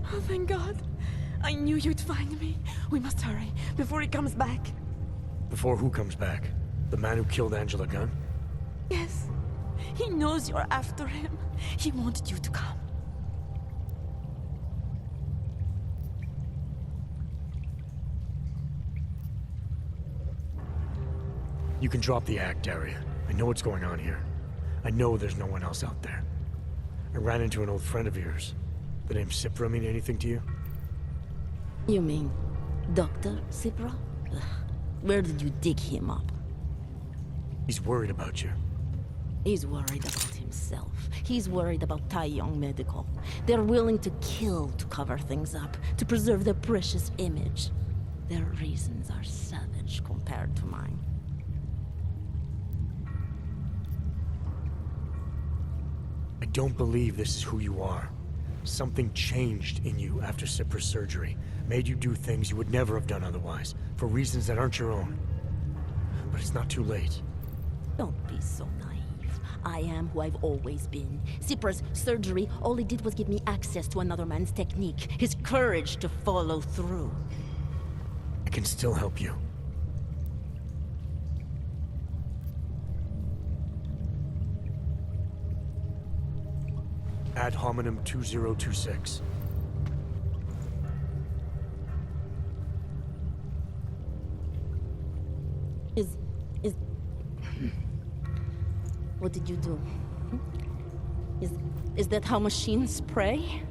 Oh, thank God. I knew you'd find me. We must hurry, before he comes back. Before who comes back? The man who killed Angela Gunn? Yes. He knows you're after him. He wanted you to come. You can drop the act, Daria. I know what's going on here. I know there's no one else out there. I ran into an old friend of yours. The name Cipra mean anything to you? You mean Dr. Cipra? Where did you dig him up? He's worried about you. He's worried about himself. He's worried about Tai Yong Medical. They're willing to kill to cover things up, to preserve their precious image. Their reasons are savage compared to mine. I don't believe this is who you are. Something changed in you after Cipra's surgery. Made you do things you would never have done otherwise, for reasons that aren't your own. But it's not too late. Don't be so naive. I am who I've always been. Cipra's surgery, all it did was give me access to another man's technique, his courage to follow through. I can still help you. Ad hominem 2026. What did you do? Is that how machines pray?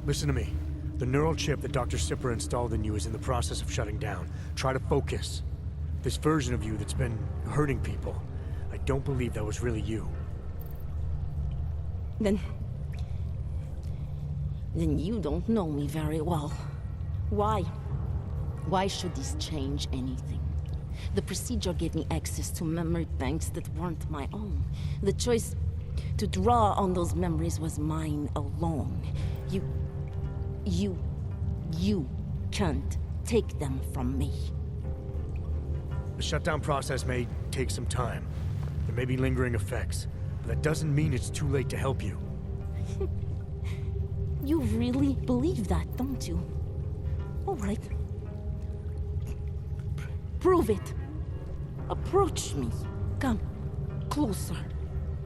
Listen to me. The neural chip that Dr. Cipra installed in you is in the process of shutting down. Try to focus. This version of you that's been hurting people, I don't believe that was really you. Then you don't know me very well. Why? Why should this change anything? The procedure gave me access to memory banks that weren't my own. The choice to draw on those memories was mine alone. You can't take them from me. The shutdown process may take some time. There may be lingering effects, but that doesn't mean it's too late to help you. You really believe that, don't you? All right. Prove it. Approach me. Come closer.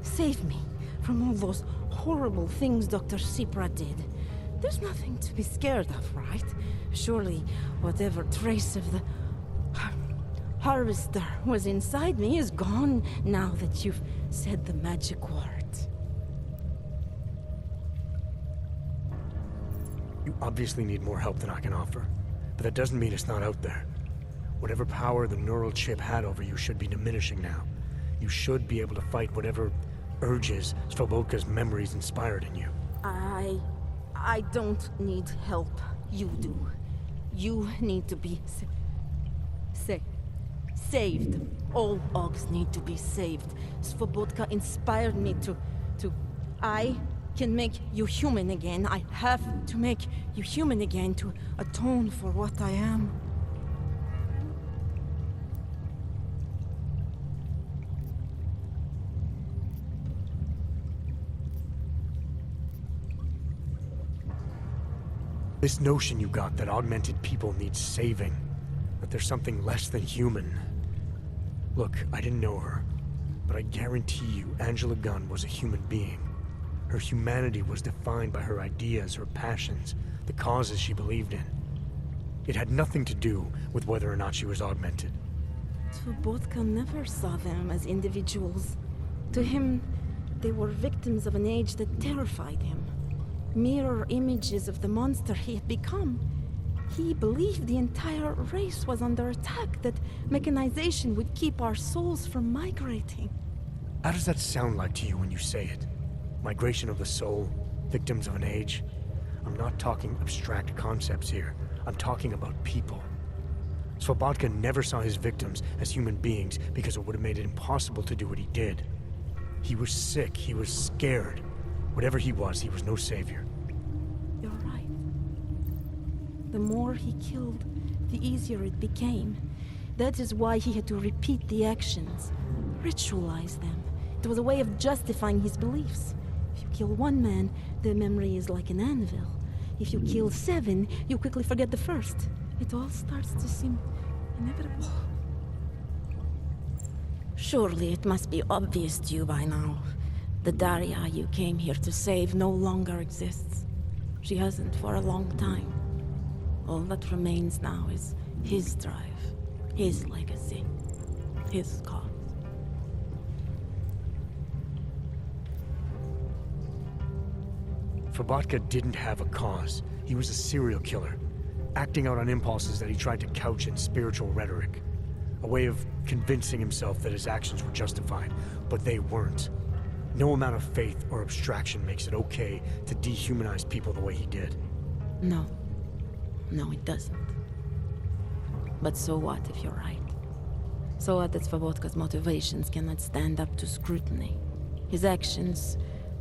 Save me from all those horrible things Dr. Cipra did. There's nothing to be scared of, right? Surely whatever trace of the harvester was inside me is gone now that you've said the magic words. You obviously need more help than I can offer, but that doesn't mean it's not out there. Whatever power the neural chip had over you should be diminishing now. You should be able to fight whatever urges Svobodka's memories inspired in you. I don't need help. You do. You need to be saved. All Ogs need to be saved. Svobodka inspired me to... I can make you human again. I have to make you human again to atone for what I am. This notion you got that augmented people need saving, that there's something less than human. Look, I didn't know her, but I guarantee you Angela Gunn was a human being. Her humanity was defined by her ideas, her passions, the causes she believed in. It had nothing to do with whether or not she was augmented. Svobodka never saw them as individuals. To him, they were victims of an age that terrified him. Mirror images of the monster he had become. He believed the entire race was under attack, that mechanization would keep our souls from migrating. How does that sound like to you when you say it? Migration of the soul, victims of an age? I'm not talking abstract concepts here. I'm talking about people. Svobodka never saw his victims as human beings because it would have made it impossible to do what he did. He was sick, he was scared. Whatever he was no savior. You're right. The more he killed, the easier it became. That is why he had to repeat the actions, ritualize them. It was a way of justifying his beliefs. If you kill one man, the memory is like an anvil. If you kill 7, you quickly forget the first. It all starts to seem inevitable. Surely it must be obvious to you by now. The Daria you came here to save no longer exists. She hasn't for a long time. All that remains now is his drive, his legacy, his cause. Fabatka didn't have a cause. He was a serial killer, acting out on impulses that he tried to couch in spiritual rhetoric. A way of convincing himself that his actions were justified, but they weren't. No amount of faith or abstraction makes it okay to dehumanize people the way he did. No. No, it doesn't. But so what if you're right? So what that Svobodka's motivations cannot stand up to scrutiny? His actions,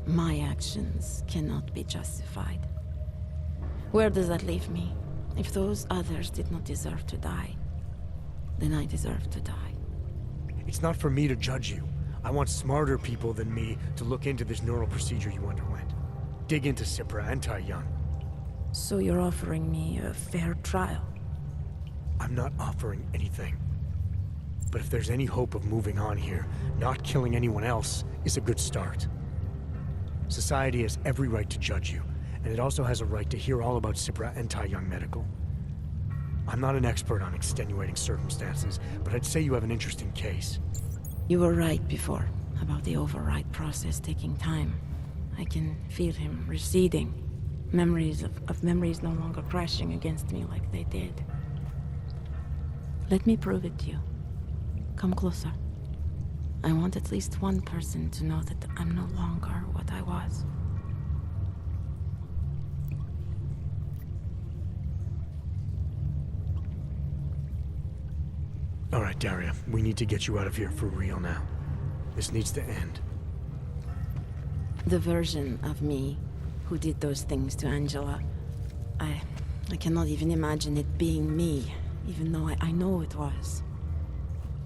my actions, cannot be justified. Where does that leave me? If those others did not deserve to die, then I deserve to die. It's not for me to judge you. I want smarter people than me to look into this neural procedure you underwent. Dig into Cipra and Tai Young. So you're offering me a fair trial? I'm not offering anything. But if there's any hope of moving on here, not killing anyone else is a good start. Society has every right to judge you, and it also has a right to hear all about Cipra and Tai Young Medical. I'm not an expert on extenuating circumstances, but I'd say you have an interesting case. You were right before, about the override process taking time. I can feel him receding. Memories of memories no longer crashing against me like they did. Let me prove it to you. Come closer. I want at least one person to know that I'm no longer what I was. All right, Daria, we need to get you out of here for real now. This needs to end. The version of me who did those things to Angela, I cannot even imagine it being me, even though I know it was.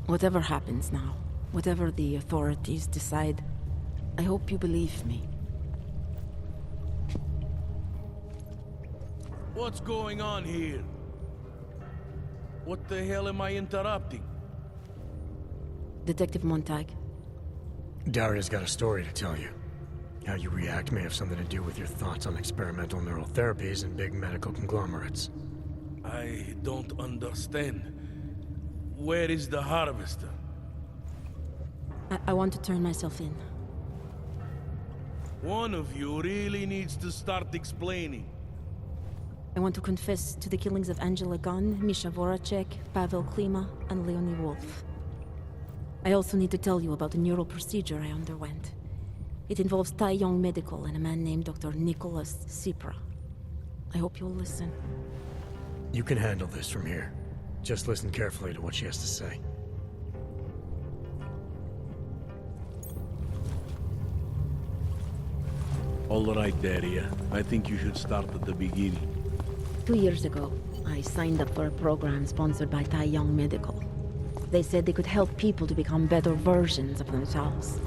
Whatever happens now, whatever the authorities decide, I hope you believe me. What's going on here? What the hell am I interrupting? Detective Montag. Daria's got a story to tell you. How you react may have something to do with your thoughts on experimental neural therapies and big medical conglomerates. I don't understand. Where is the harvester? I want to turn myself in. One of you really needs to start explaining. I want to confess to the killings of Angela Gunn, Misha Voracek, Pavel Klima, and Leonie Wolf. I also need to tell you about the neural procedure I underwent. It involves Tai Young Medical and a man named Dr. Nicholas Cipra. I hope you'll listen. You can handle this from here. Just listen carefully to what she has to say. All right, Daria. I think you should start at the beginning. 2 years ago, I signed up for a program sponsored by Tai Young Medical. They said they could help people to become better versions of themselves.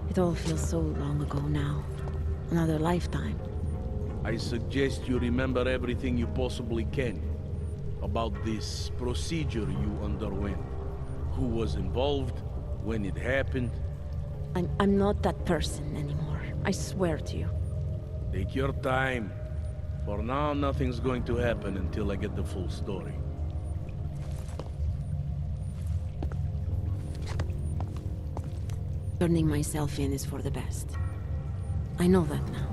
It all feels so long ago now. Another lifetime. I suggest you remember everything you possibly can about this procedure you underwent. Who was involved, when it happened. I'm not that person anymore. I swear to you. Take your time. For now, nothing's going to happen until I get the full story. Turning myself in is for the best. I know that now.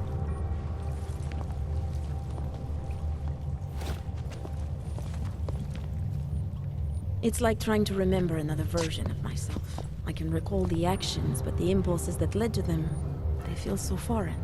It's like trying to remember another version of myself. I can recall the actions, but the impulses that led to them, they feel so foreign.